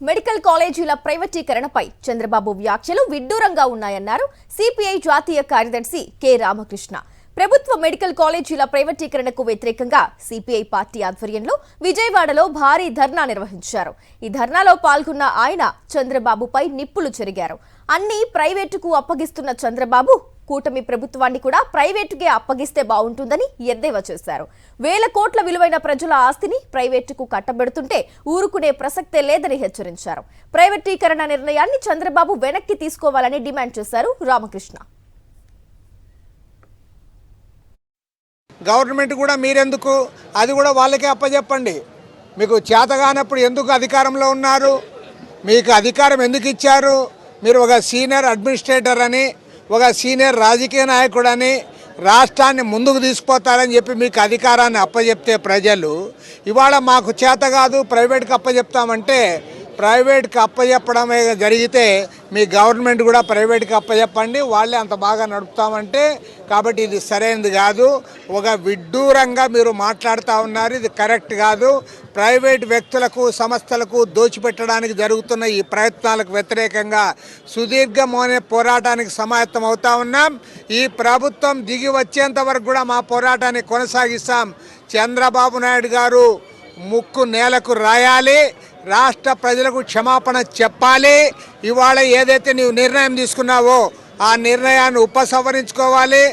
Medical కాలేజీల ప్రైవేటీకరణపై చంద్రబాబు వ్యాఖ్యలు విడ్డూరంగా ఉన్నాయన్నారు సిపిఐ జాతీయ కార్యదర్శి కె రామకృష్ణ. ప్రభుత్వ మెడికల్ కాలేజీల ప్రైవేటీకరణకు వ్యతిరేకంగా సిపిఐ పార్టీ ఆధ్వర్యంలో విజయవాడలో భారీ ధర్నా నిర్వహించారు. ఈ ధర్నాలో పాల్గొన్న ఆయన చంద్రబాబుపై నిప్పులు చెరిగారు. అన్ని ప్రైవేటుకు అప్పగిస్తున్న చంద్రబాబు కూటమి ప్రభుత్వాన్ని కూడా ప్రైవేటుకే అప్పగిస్తే బాగుంటుందని ఎద్దేవా చేశారు. వేల కోట్ల విలువైన ప్రజల ఆస్తిని ప్రైవేటుకు కట్టబెడుతుంటే ఊరుకునే ప్రసక్తే లేదని హెచ్చరించారు. ప్రైవేటీకరణ నిర్ణయాన్ని చంద్రబాబు వెనక్కి తీసుకోవాలని డిమాండ్ చేశారు రామకృష్ణ. గవర్నమెంట్ కూడా మీరెందుకు, అది కూడా వాళ్ళకే అప్పచెప్పండి. మీకు చేతగానప్పుడు ఎందుకు అధికారంలో ఉన్నారు? మీకు అధికారం ఎందుకు ఇచ్చారు? మీరు ఒక సీనియర్ అడ్మినిస్ట్రేటర్ అని, ఒక సీనియర్ రాజకీయ నాయకుడని రాష్ట్రాన్ని ముందుకు తీసుకుపోతారని చెప్పి మీకు అధికారాన్ని అప్పచెప్తే ప్రజలు ఇవాళ మాకు చేత కాదు ప్రైవేట్కి అప్పచెప్తామంటే, ప్రైవేట్కి అప్పచెప్పడమే జరిగితే మీ గవర్నమెంట్ కూడా ప్రైవేట్కి అప్పచెప్పండి, వాళ్ళే అంత బాగా నడుపుతామంటే. కాబట్టి ఇది సరైనది కాదు. ఒక విడ్డూరంగా మీరు మాట్లాడుతూ ఉన్నారు, ఇది కరెక్ట్ కాదు. ప్రైవేట్ వ్యక్తులకు సంస్థలకు దోచిపెట్టడానికి జరుగుతున్న ఈ ప్రయత్నాలకు వ్యతిరేకంగా సుదీర్ఘమైన పోరాటానికి సమాయత్తం అవుతా ఉన్నాం. ఈ ప్రభుత్వం దిగి వచ్చేంత వరకు కూడా మా పోరాటాన్ని కొనసాగిస్తాం. చంద్రబాబు నాయుడు గారు ముక్కు నేలకు రాయాలి, రాష్ట్ర ప్రజలకు క్షమాపణ చెప్పాలి. ఇవాళ ఏదైతే నీవు నిర్ణయం తీసుకున్నావో ఆ నిర్ణయాన్ని ఉపసంహరించుకోవాలి.